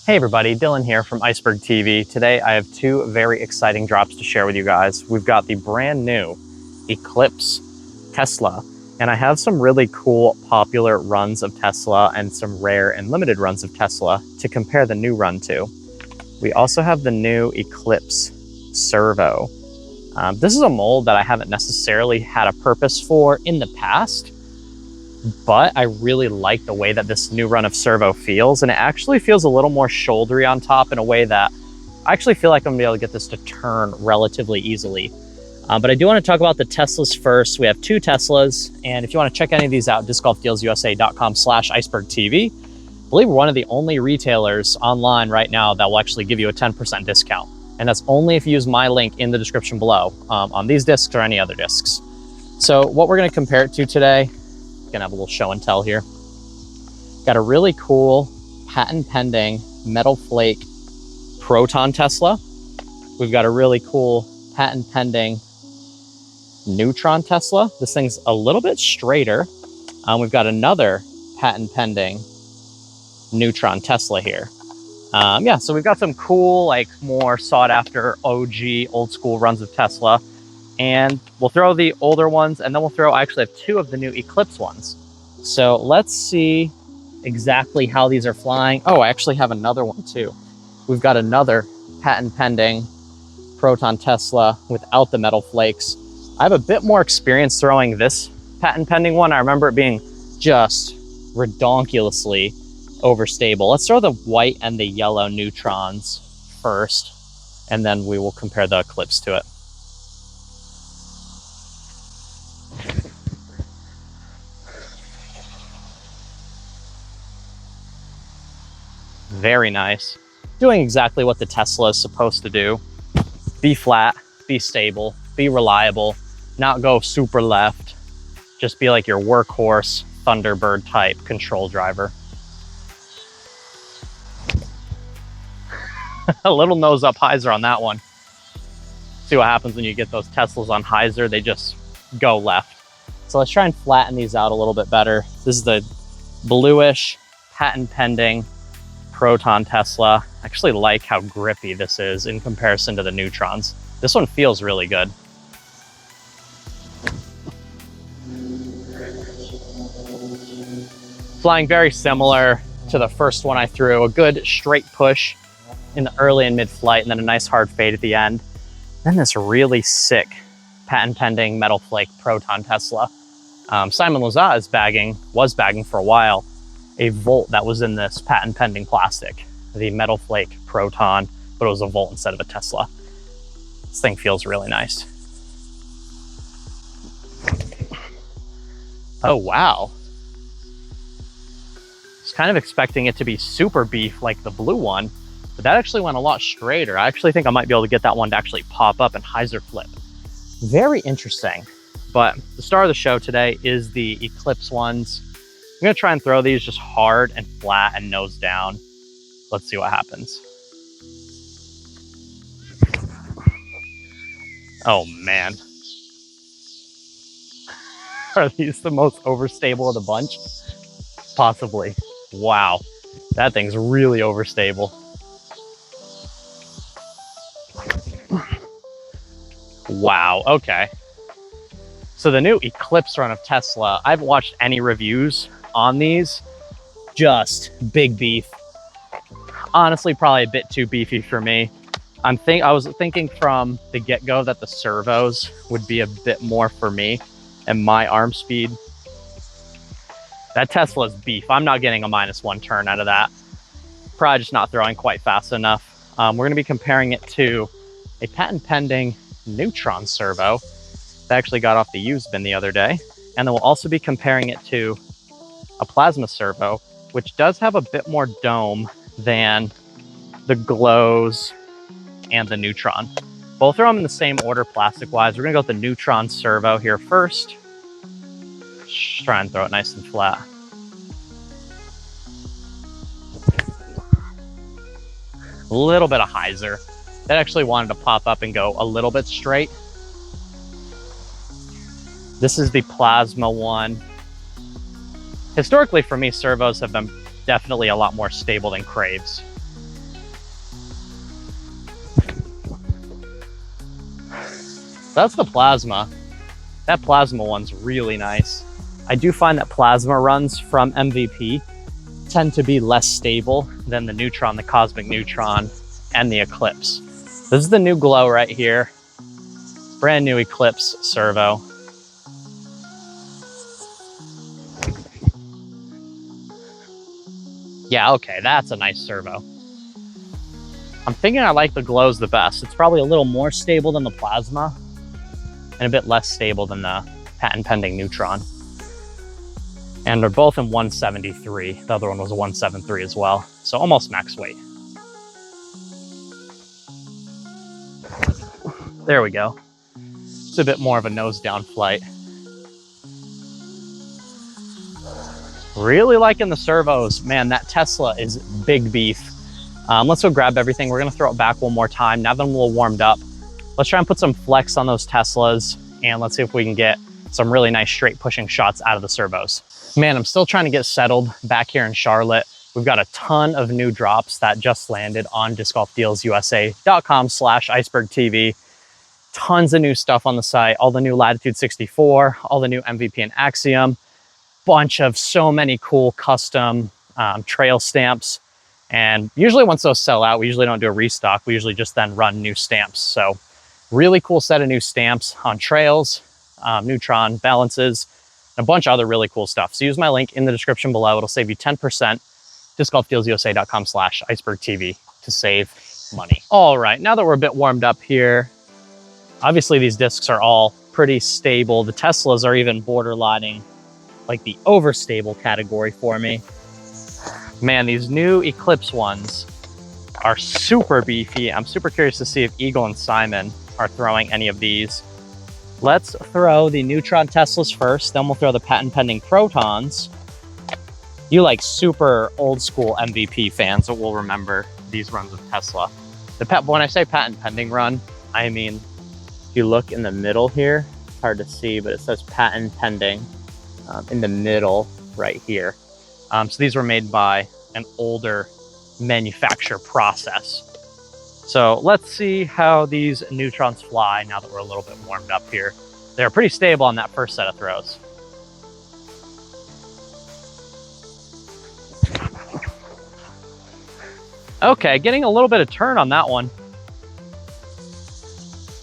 Hey everybody, Dylan here from Iceberg TV. Today I have two very exciting drops to share with you guys. We've got the brand new Eclipse Tesla, and I have some really cool popular runs of Tesla and some rare and limited runs of Tesla to compare the new run to. We also have the new Eclipse Servo. This is a mold that I haven't necessarily had a purpose for in the past, but I really like the way that this new run of Servo feels, and it actually feels a little more shouldery on top in a way that I actually feel like I'm gonna be able to get this to turn relatively easily. But I do want to talk about the Teslas first. We have two Teslas, and if you want to check any of these out, discgolfdealsusa.com/icebergtv. I believe we're one of the only retailers online right now that will actually give you a 10% discount. And that's only if you use my link in the description below on these discs or any other discs. So what we're gonna compare it to today, gonna have a little show and tell here. Got a really cool patent pending metal flake proton Tesla. We've got a really cool patent pending neutron Tesla. This thing's a little bit straighter. We've got another patent pending neutron Tesla here. Yeah, so we've got some cool, like more sought after OG old school runs of Tesla. And we'll throw the older ones, and then we'll throw, I actually have two of the new Eclipse ones. So let's see exactly how these are flying. Oh, I actually have another one too. We've got another patent pending proton Tesla without the metal flakes. I have a bit more experience throwing this patent pending one. I remember it being just redonkulously overstable. Let's throw the white and the yellow neutrons first, and then we will compare the Eclipse to it. Very nice. Doing exactly what the Tesla is supposed to do. Be flat, be stable, be reliable, not go super left. Just be like your workhorse, Thunderbird type control driver. A little nose up hyzer on that one. See what happens when you get those Teslas on hyzer, they just go left. So let's try and flatten these out a little bit better. This is the bluish patent pending proton Tesla. I actually like how grippy this is in comparison to the neutrons. This one feels really good. Flying very similar to the first one I threw. A good straight push in the early and mid flight, and then a nice hard fade at the end. Then this really sick patent pending metal flake proton Tesla. Simon Lizotte was bagging for a while a Volt that was in this patent pending plastic, the metal flake proton, but it was a Volt instead of a Tesla. This thing feels really nice. Oh wow. I was kind of expecting it to be super beef like the blue one, but that actually went a lot straighter. I actually think I might be able to get that one to actually pop up and hyzer flip. Very interesting. But the star of the show today is the Eclipse ones. I'm gonna try and throw these just hard and flat and nose down. Let's see what happens. Oh man. Are these the most overstable of the bunch? Possibly. Wow, that thing's really overstable. Wow, okay. So the new Eclipse run of Tesla, I haven't watched any reviews on these. Just big beef. Honestly, probably a bit too beefy for me. I was thinking from the get-go that the servos would be a bit more for me and my arm speed. That Tesla's beef. I'm not getting a -1 turn out of that. Probably just not throwing quite fast enough. We're going to be comparing it to a patent pending neutron servo that actually got off the used bin the other day. And then we'll also be comparing it to a plasma servo, which does have a bit more dome than the glows and the neutron. Both are in the same order plastic wise. We're gonna go with the neutron servo here first. Just try and throw it nice and flat. A little bit of hyzer. That actually wanted to pop up and go a little bit straight. This is the plasma one. Historically for me, servos have been definitely a lot more stable than Craves. That's the plasma. That plasma one's really nice. I do find that plasma runs from MVP tend to be less stable than the neutron, the cosmic neutron, and the Eclipse. This is the new glow right here. Brand new Eclipse servo. Yeah, okay, that's a nice servo. I'm thinking I like the glows the best. It's probably a little more stable than the plasma and a bit less stable than the patent pending neutron. And they're both in 173. The other one was a 173 as well. So almost max weight. There we go. It's a bit more of a nose down flight. Really liking the servos. Man, that Tesla is big beef. Let's go grab everything. We're gonna throw it back one more time. Now that I'm a little warmed up, let's try and put some flex on those Teslas, and let's see if we can get some really nice straight pushing shots out of the servos. Man, I'm still trying to get settled back here in Charlotte. We've got a ton of new drops that just landed on discgolfdealsusa.com/icebergtv. Tons of new stuff on the site, all the new Latitude 64, all the new MVP and Axiom, bunch of so many cool custom trail stamps. And usually once those sell out, we usually don't do a restock. We usually just then run new stamps. So really cool set of new stamps on trails, neutron, balances, and a bunch of other really cool stuff. So use my link in the description below. It'll save you 10%, discgolfdealsusa.com/icebergtv to save money. All right, now that we're a bit warmed up here, obviously these discs are all pretty stable. The Teslas are even borderlining like the overstable category for me. Man, these new Eclipse ones are super beefy. I'm super curious to see if Eagle and Simon are throwing any of these. Let's throw the Neutron Teslas first, then we'll throw the patent pending Protons. You like super old school MVP fans that will remember these runs of Tesla. When I say patent pending run, I mean, if you look in the middle here, it's hard to see, but it says patent pending in the middle right here. So these were made by an older manufacturer process. So let's see how these neutrons fly now that we're a little bit warmed up here. They're pretty stable on that first set of throws. Okay, getting a little bit of turn on that one.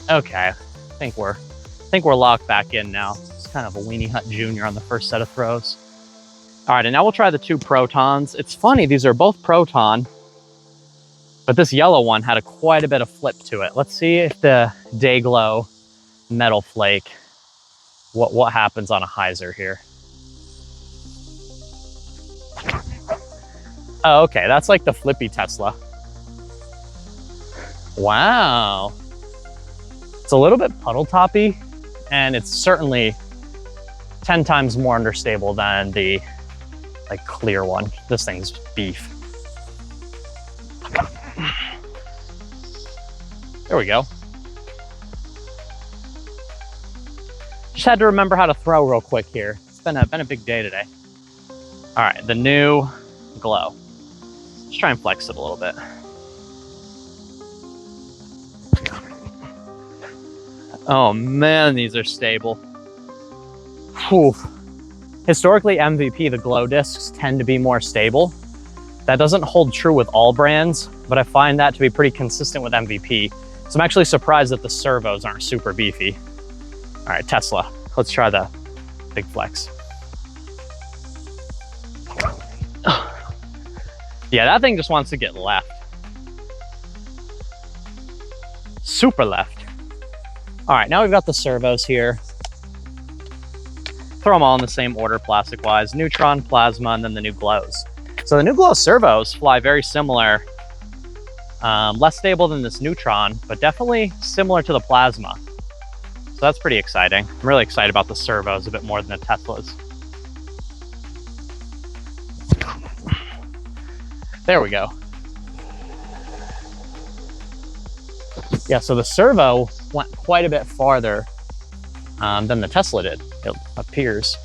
Okay, I think we're locked back in now. It's kind of a Weenie Hut Jr. on the first set of throws. All right, and now we'll try the two Protons. It's funny, these are both Proton, but this yellow one had quite a bit of flip to it. Let's see if the Dayglow Metal Flake, what happens on a hyzer here. Oh, okay, that's like the flippy Tesla. Wow. It's a little bit puddle toppy, and it's certainly 10 times more understable than the like clear one. This thing's beef. There we go. Just had to remember how to throw real quick here. It's been a big day today. All right, the new glow. Let's try and flex it a little bit. Oh man, these are stable. Whew. Historically, MVP, the glow discs, tend to be more stable. That doesn't hold true with all brands, but I find that to be pretty consistent with MVP. So I'm actually surprised that the servos aren't super beefy. All right, Tesla, let's try the big flex. Yeah, that thing just wants to get left. Super left. All right, now we've got the servos here. Throw them all in the same order, plastic-wise. Neutron, plasma, and then the new glows. So the new glow servos fly very similar. Less stable than this neutron, but definitely similar to the plasma. So that's pretty exciting. I'm really excited about the servos a bit more than the Teslas. There we go. Yeah, so the servo went quite a bit farther than the Tesla did, it appears.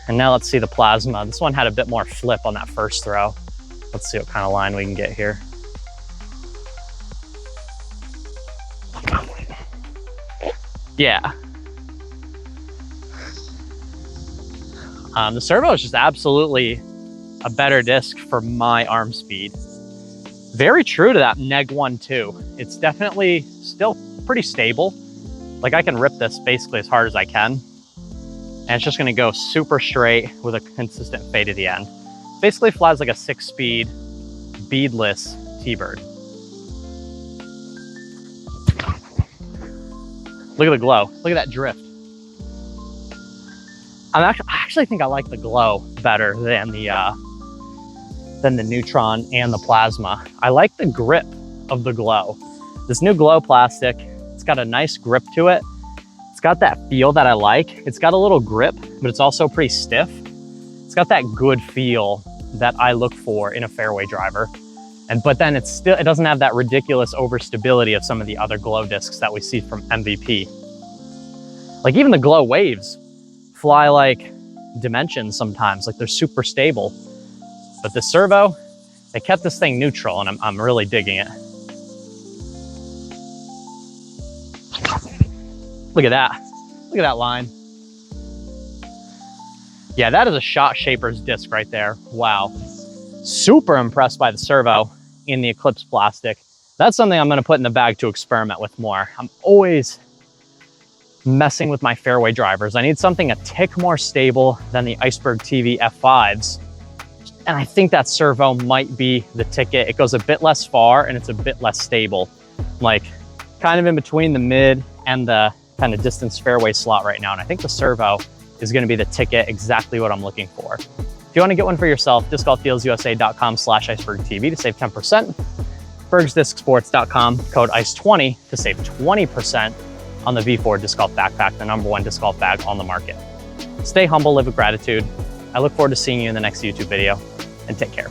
And now let's see the plasma. This one had a bit more flip on that first throw. Let's see what kind of line we can get here. Yeah. The Servo is just absolutely a better disc for my arm speed. Very true to that neg 1 too. It's definitely still pretty stable. Like I can rip this basically as hard as I can. And it's just gonna go super straight with a consistent fade at the end. Basically flies like a 6-speed beadless T-Bird. Look at the glow, look at that drift. I actually think I like the glow better than the neutron and the plasma. I like the grip of the glow. This new glow plastic, it's got a nice grip to it. It's got that feel that I like. It's got a little grip, but it's also pretty stiff. It's got that good feel that I look for in a fairway driver. But then it doesn't have that ridiculous overstability of some of the other glow discs that we see from MVP. Like even the glow waves fly like dimensions sometimes, like they're super stable. But the Servo, they kept this thing neutral and I'm really digging it. Look at that. Look at that line. Yeah, that is a shot shaper's disc right there. Wow. Super impressed by the Servo in the Eclipse plastic. That's something I'm gonna put in the bag to experiment with more. I'm always messing with my fairway drivers. I need something a tick more stable than the Iceberg TV F5s. And I think that Servo might be the ticket. It goes a bit less far and it's a bit less stable. Like kind of in between the mid and the kind of distance fairway slot right now. And I think the Servo is gonna be the ticket, exactly what I'm looking for. If you wanna get one for yourself, discgolfdealsusa.com/icebergtv to save 10%. bergsdiscsports.com, code ICE20 to save 20% on the V4 Disc Golf Backpack, the #1 disc golf bag on the market. Stay humble, live with gratitude. I look forward to seeing you in the next YouTube video, and take care.